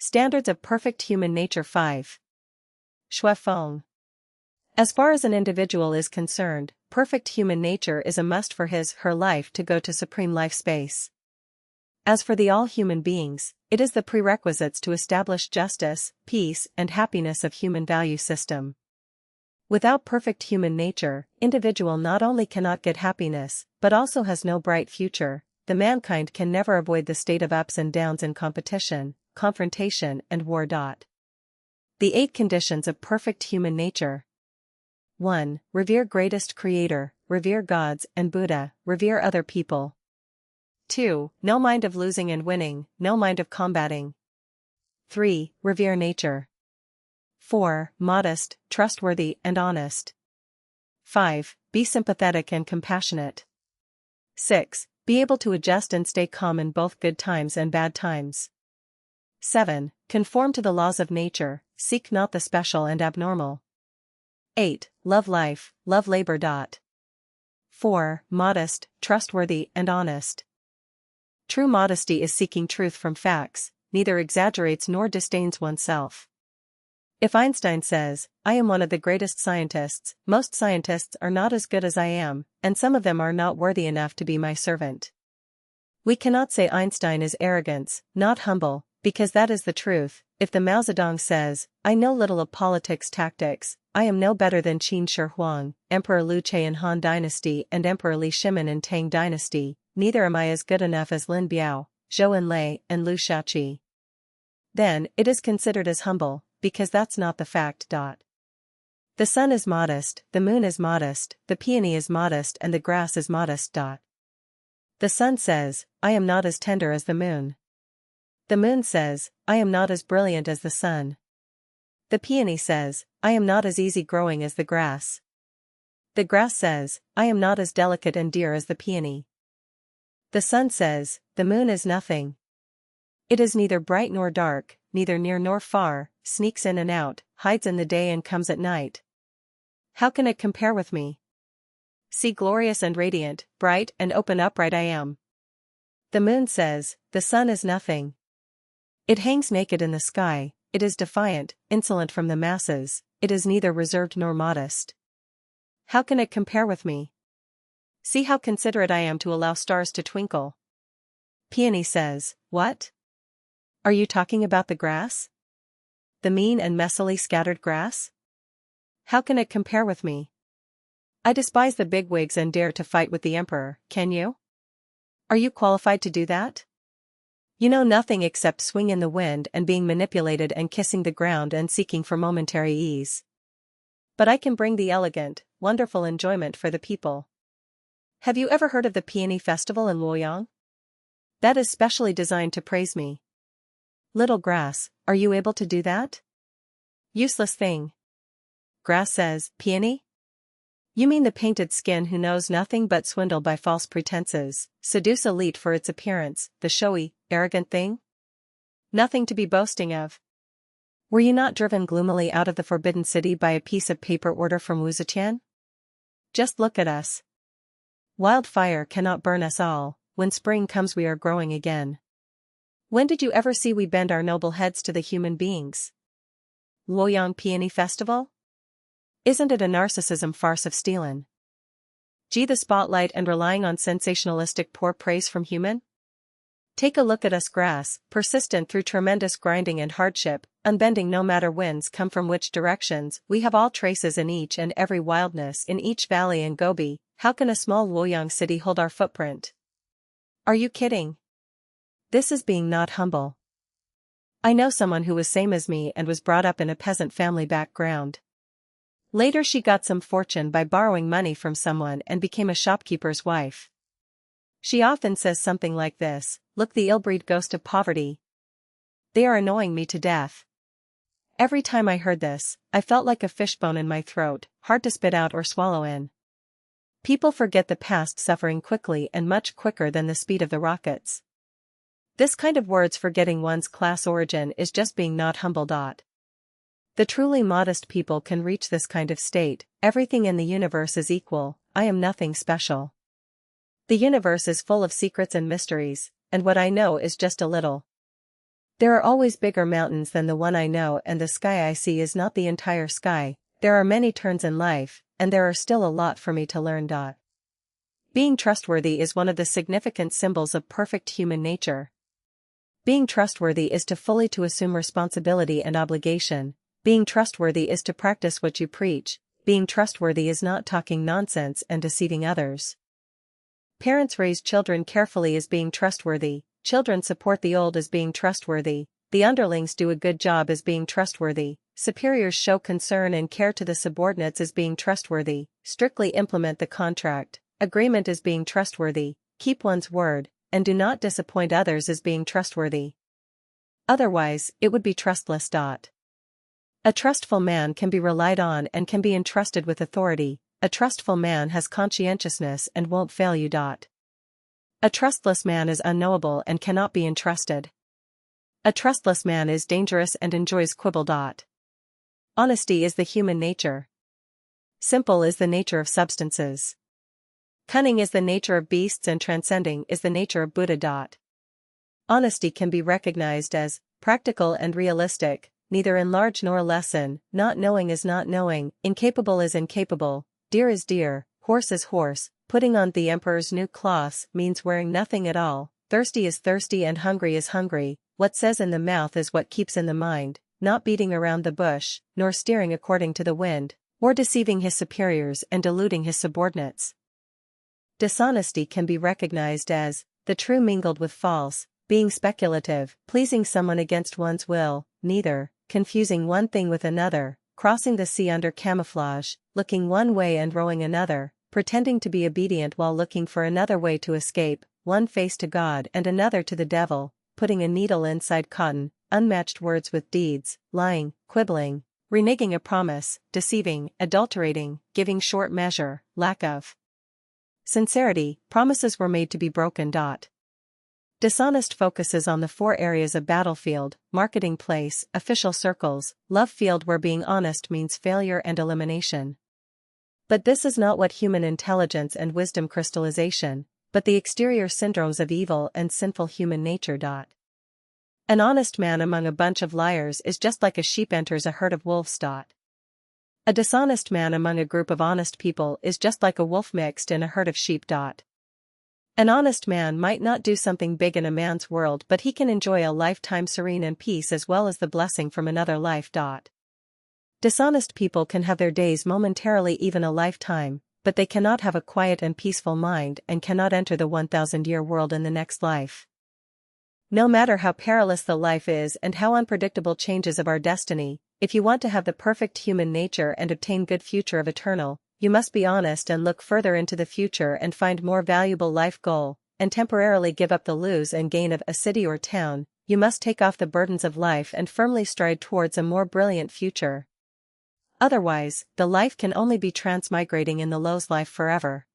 Standards of perfect human nature 5. Shui Feng. As far as an individual is concerned, perfect human nature is a must for his/her life to go to supreme life space. As for the all human beings, it is the prerequisites to establish justice, peace, and happiness of human value system. Without perfect human nature, individual not only cannot get happiness, but also has no bright future. The mankind can never avoid the state of ups and downs in competition, confrontation, and war. The 8 conditions of perfect human nature. 1. Revere greatest creator, revere gods and Buddha, revere other people. 2. No mind of losing and winning, no mind of combating. 3. Revere nature. 4. Modest, trustworthy, and honest. 5. Be sympathetic and compassionate. 6. Be able to adjust and stay calm in both good times and bad times. 7. Conform to the laws of nature, seek not the special and abnormal. 8. Love life, love labor. 4. Modest, trustworthy, and honest. True modesty is seeking truth from facts, neither exaggerates nor disdains oneself. If Einstein says, "I am one of the greatest scientists," most scientists are not as good as I am, and some of them are not worthy enough to be my servant. We cannot say Einstein is arrogance, not humble, because that is the truth. If the Mao Zedong says, "I know little of politics tactics, I am no better than Qin Shi Huang, Emperor Liu Che in Han Dynasty and Emperor Li Shimin in Tang Dynasty, neither am I as good enough as Lin Biao, Zhou Enlai, and Liu Shaoqi," then it is considered as humble, because that's not the fact. The sun is modest, the moon is modest, the peony is modest, and the grass is modest. The sun says, "I am not as tender as the moon." The moon says, "I am not as brilliant as the sun." The peony says, "I am not as easy-growing as the grass." The grass says, "I am not as delicate and dear as the peony." The sun says, "The moon is nothing. It is neither bright nor dark, neither near nor far, sneaks in and out, hides in the day and comes at night. How can it compare with me? See, glorious and radiant, bright and open upright I am." The moon says, "The sun is nothing. It hangs naked in the sky, it is defiant, insolent from the masses, it is neither reserved nor modest. How can it compare with me? See how considerate I am to allow stars to twinkle." Peony says, "What? Are you talking about the grass? The mean and messily scattered grass? How can it compare with me? I despise the bigwigs and dare to fight with the emperor, can you? Are you qualified to do that? You know nothing except swing in the wind and being manipulated and kissing the ground and seeking for momentary ease. But I can bring the elegant, wonderful enjoyment for the people. Have you ever heard of the Peony Festival in Luoyang? That is specially designed to praise me. Little grass, are you able to do that? Useless thing." Grass says, "Peony? You mean the painted skin who knows nothing but swindle by false pretenses, seduce elite for its appearance, the showy, arrogant thing? Nothing to be boasting of. Were you not driven gloomily out of the forbidden city by a piece of paper order from Wu Zetian? Just look at us. Wildfire cannot burn us all, when spring comes we are growing again. When did you ever see we bend our noble heads to the human beings? Luoyang Peony Festival? Isn't it a narcissism farce of stealing? Gee, the spotlight and relying on sensationalistic poor praise from human? Take a look at us grass, persistent through tremendous grinding and hardship, unbending no matter winds come from which directions, we have all traces in each and every wildness in each valley and gobi. How can a small Luoyang city hold our footprint? Are you kidding? This is being not humble. I know someone who was same as me and was brought up in a peasant family background. Later she got some fortune by borrowing money from someone and became a shopkeeper's wife. She often says something like this, "Look, the ill-breed ghost of poverty. They are annoying me to death." Every time I heard this, I felt like a fishbone in my throat, hard to spit out or swallow in. People forget the past suffering quickly and much quicker than the speed of the rockets. This kind of words forgetting one's class origin is just being not humble. The truly modest people can reach this kind of state. Everything in the universe is equal, I am nothing special. The universe is full of secrets and mysteries, and what I know is just a little. There are always bigger mountains than the one I know, and the sky I see is not the entire sky. There are many turns in life, and there are still a lot for me to learn. Being trustworthy is one of the significant symbols of perfect human nature. Being trustworthy is to fully to assume responsibility and obligation. Being trustworthy is to practice what you preach. Being trustworthy is not talking nonsense and deceiving others. Parents raise children carefully as being trustworthy. Children support the old as being trustworthy. The underlings do a good job as being trustworthy. Superiors show concern and care to the subordinates as being trustworthy. Strictly implement the contract agreement as being trustworthy. Keep one's word, and do not disappoint others as being trustworthy. Otherwise, it would be trustless. A trustful man can be relied on and can be entrusted with authority. A trustful man has conscientiousness and won't fail you. A trustless man is unknowable and cannot be entrusted. A trustless man is dangerous and enjoys quibble. Honesty is the human nature. Simple is the nature of substances. Cunning is the nature of beasts, and transcending is the nature of Buddha. Honesty can be recognized as practical and realistic, neither enlarge nor lessen. Not knowing is not knowing, incapable is incapable, dear is dear, horse is horse. Putting on the emperor's new cloths means wearing nothing at all. Thirsty is thirsty and hungry is hungry. What says in the mouth is what keeps in the mind, not beating around the bush, nor steering according to the wind, or deceiving his superiors and deluding his subordinates. Dishonesty can be recognized as the true mingled with false, being speculative, pleasing someone against one's will, neither, confusing one thing with another, crossing the sea under camouflage, looking one way and rowing another, pretending to be obedient while looking for another way to escape, one face to God and another to the devil, putting a needle inside cotton, unmatched words with deeds, lying, quibbling, reneging a promise, deceiving, adulterating, giving short measure, lack of sincerity. Promises were made to be broken. Dishonest focuses on the 4 areas of battlefield, marketing place, official circles, love field, where being honest means failure and elimination. But this is not what human intelligence and wisdom crystallization, but the exterior syndromes of evil and sinful human nature. An honest man among a bunch of liars is just like a sheep enters a herd of wolves. A dishonest man among a group of honest people is just like a wolf mixed in a herd of sheep. An honest man might not do something big in a man's world, but he can enjoy a lifetime serene and peace as well as the blessing from another life. Dishonest people can have their days momentarily, even a lifetime, but they cannot have a quiet and peaceful mind and cannot enter the 1,000-year world in the next life. No matter how perilous the life is and how unpredictable changes of our destiny, if you want to have the perfect human nature and obtain good future of eternal, you must be honest and look further into the future and find more valuable life goal, and temporarily give up the lose and gain of a city or town. You must take off the burdens of life and firmly stride towards a more brilliant future. Otherwise, the life can only be transmigrating in the low's life forever.